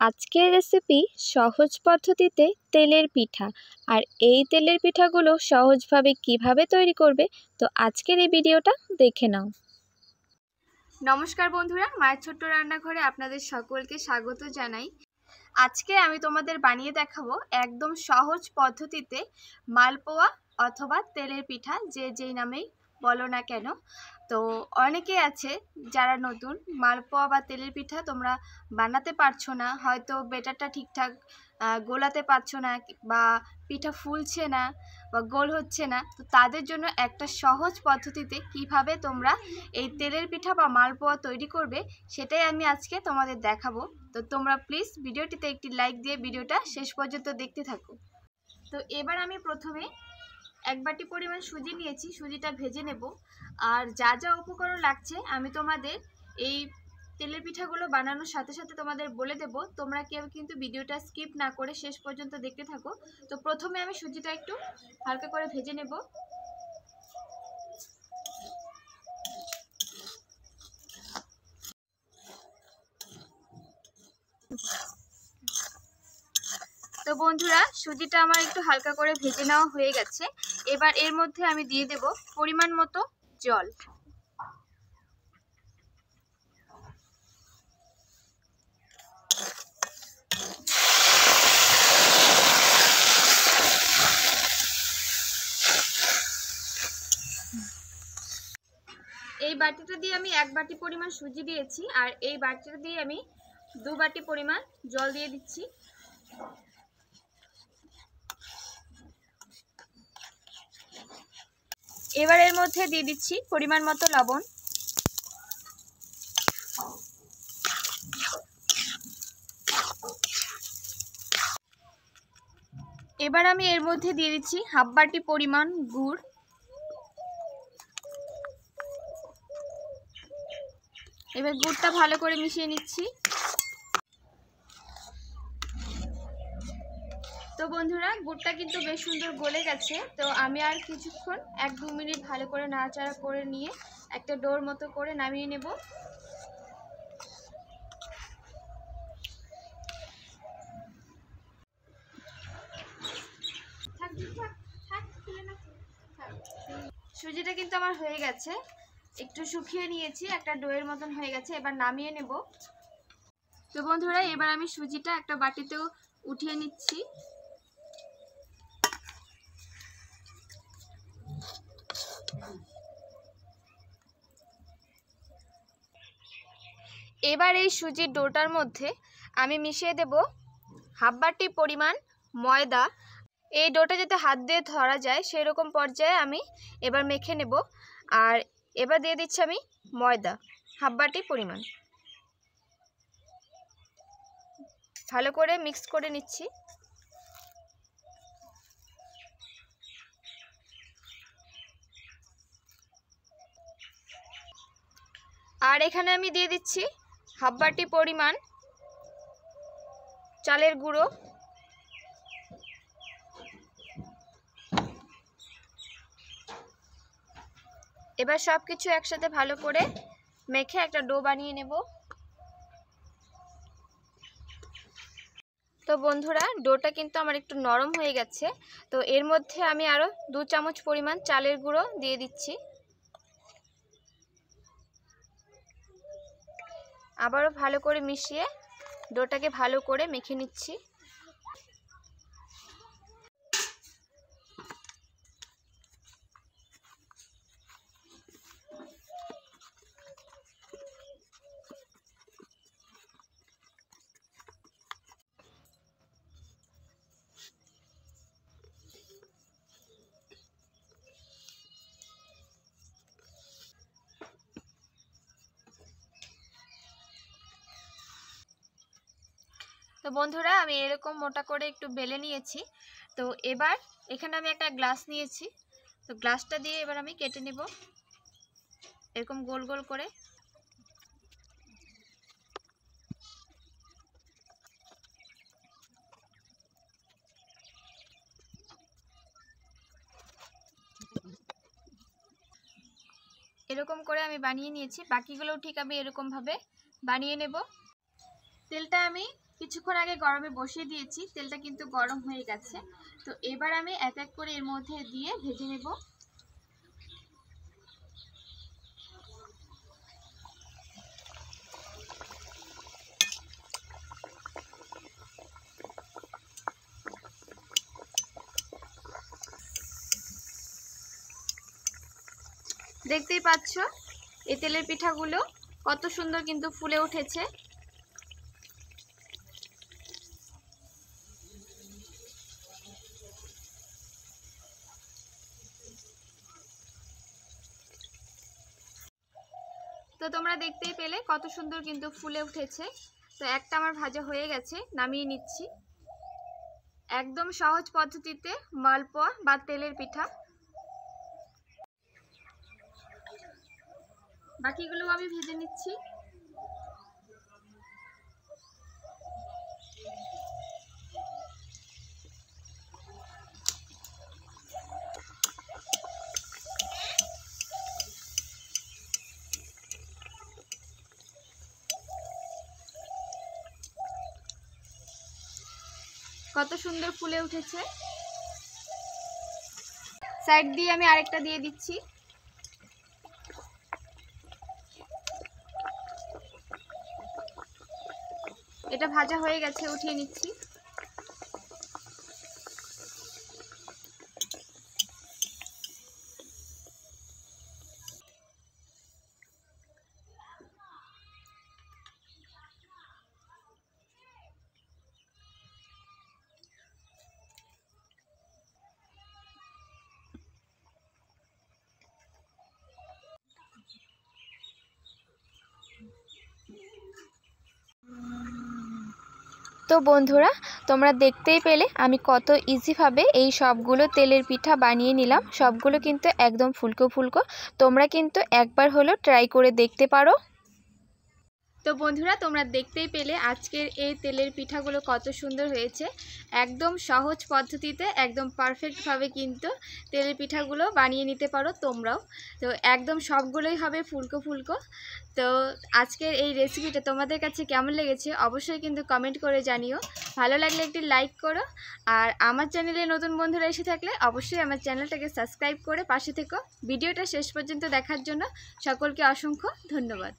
আজকের রেসিপি সহজ পদ্ধতিতে তেলের পিঠা। আর এই তেলের পিঠাগুলো সহজভাবে কিভাবে তৈরি করবে, তো আজকের এই ভিডিওটা দেখে নাও। নমস্কার বন্ধুরা, মায়ের ছোট্ট রান্নাঘরে আপনাদের সকলকে স্বাগত জানাই। আজকে আমি তোমাদের বানিয়ে দেখাবো একদম সহজ পদ্ধতিতে মালপোয়া অথবা তেলের পিঠা, যে যেই নামেই বলো না কেন। তো অনেকে আছে যারা নতুন মালপোয়া বা তেলের পিঠা তোমরা বানাতে পারছো না, হয়তো বেটারটা ঠিকঠাক গোলাতে পারছো না, বা পিঠা ফুলছে না বা গোল হচ্ছে না। তো তাদের জন্য একটা সহজ পদ্ধতিতে কিভাবে তোমরা এই তেলের পিঠা বা মালপোয়া তৈরি করবে সেটাই আমি আজকে তোমাদের দেখাবো। তো তোমরা প্লিজ ভিডিওটিতে একটি লাইক দিয়ে ভিডিওটা শেষ পর্যন্ত দেখতে থাকো। তো এবার আমি প্রথমে 1 বাটি পরিমাণ সুজি নিয়েছি, সুজিটা ভেজে নেব। আর যা যা উপকরণ লাগছে আমি তোমাদের এই তেলের পিঠাগুলো বানানোর সাথে সাথে তোমাদের বলে দেব, তোমরা কেউ কিন্তু ভিডিওটা স্কিপ না করে শেষ পর্যন্ত দেখতে থাকো। তো প্রথমে আমি সুজিটা একটু হালকা করে ভেজে নেব। তো বন্ধুরা, সুজিটা আমার একটু হালকা করে ভেজে নেওয়া হয়ে গেছে। এবার এর মধ্যে আমি দিয়ে দেব পরিমাণ মতো জল। এই বাটিটা দিয়ে আমি 1 বাটি পরিমাণ সুজি দিয়েছি, আর এই বাটিটা দিয়ে আমি 2 বাটি পরিমাণ জল দিয়ে দিচ্ছি। এবার এর মধ্যে দিয়ে দিচ্ছি পরিমাণ মতো লবণ। এবার আমি এর মধ্যে দিয়ে দিচ্ছি 1/2 বাটি পরিমাণ গুড়। এবার গুড়টা ভালো করে মিশিয়ে নিচ্ছি। তো বন্ধুরা, গুড়টা কিন্তু বেশ সুন্দর গলে গেছে। তো আমি আর কিছুক্ষণ 1-2 মিনিট ভালো করে নাড়াচাড়া করে নিয়ে একটা ডোর মতো করে নামিয়ে নেব। সুজিটা কিন্তু আমার হয়ে গেছে, একটু শুকিয়ে নিয়েছি, একটা ডোয়ের মতন হয়ে গেছে। এবার নামিয়ে নেব। তো বন্ধুরা, এবার আমি সুজিটা একটা বাটিতেও উঠিয়ে নিচ্ছি। এবার এই সুজির ডোটার মধ্যে আমি মিশিয়ে দেব 1/2 বাটি পরিমাণ ময়দা। এই ডোটা যাতে হাত দিয়ে ধরা যায় সেরকম পর্যায়ে আমি এবার মেখে নেব। আর এবার দিয়ে দিচ্ছি আমি ময়দা 1/2 বাটি পরিমাণ। ভালো করে মিক্স করে নিচ্ছি। আর এখানে আমি দিয়ে দিচ্ছি 1/2 বাটি পরিমাণ চালের গুঁড়ো। এবার সব কিছু একসাথে ভালো করে মেখে একটা ডো বানিয়ে নেব। তো বন্ধুরা, ডোটা কিন্তু আমার একটু নরম হয়ে গেছে। তো এর মধ্যে আমি আরও 2 চামচ পরিমাণ চালের গুঁড়ো দিয়ে দিচ্ছি। আবারও ভালো করে মিশিয়ে ডোটাকে ভালো করে মেখে নিচ্ছি। তো বন্ধুরা, আমি এরকম মোটা করে একটু বেলে নিয়েছি। তো এবার এখানে আমি একটা গ্লাস নিয়েছি। তো গ্লাসটা দিয়ে এবার আমি কেটে নেব এরকম গোল গোল করে। এরকম করে আমি বানিয়ে নিয়েছি, বাকিগুলোও ঠিক আমি এরকমভাবে বানিয়ে নেব। তেলটা আমি কিছুক্ষণ আগে গরমে বসিয়ে দিয়েছি, তেলটা কিন্তু গরম হয়ে গেছে। তো এবার আমি এক এক করে এর মধ্যে দিয়ে ভেজে নেব। দেখতেই পাচ্ছ এই তেলের পিঠাগুলো কত সুন্দর কিন্তু ফুলে উঠেছে। তো তোমরা দেখতেই পেলে কত সুন্দর কিন্তু ফুলে উঠেছে। তো একটা আমার ভাজা হয়ে গেছে, নামিয়ে নিচ্ছি। একদম সহজ পদ্ধতিতে মালপোয়া বা তেলের পিঠা। বাকিগুলো আমি ভেজে নিচ্ছি। কত সুন্দর ফুলে উঠেছে। সাইড দিয়ে আমি আরেকটা দিয়ে দিচ্ছি। এটা ভাজা হয়ে গেছে, উঠিয়ে নিচ্ছি। তো বন্ধুরা, তোমরা দেখতেই পেলে আমি কত ইজিভাবে এই সবগুলো তেলের পিঠা বানিয়ে নিলাম। সবগুলো কিন্তু একদম ফুলকো ফুলকো। তোমরা কিন্তু একবার হলেও ট্রাই করে দেখতে পারো। তো বন্ধুরা, তোমরা দেখতেই পেলে আজকের এই তেলের পিঠাগুলো কত সুন্দর হয়েছে। একদম সহজ পদ্ধতিতে একদম পারফেক্টভাবে কিন্তু তেলের পিঠাগুলো বানিয়ে নিতে পারো তোমরাও। তো একদম সবগুলোই হবে ফুলকো ফুলকো। তো আজকের এই রেসিপিটা তোমাদের কাছে কেমন লেগেছে অবশ্যই কিন্তু কমেন্ট করে জানিও। ভালো লাগলে একটি লাইক করো। আর আমার চ্যানেলে নতুন বন্ধুরা এসে থাকলে অবশ্যই আমার চ্যানেলটাকে সাবস্ক্রাইব করে পাশে থেকো। ভিডিওটা শেষ পর্যন্ত দেখার জন্য সকলকে অসংখ্য ধন্যবাদ।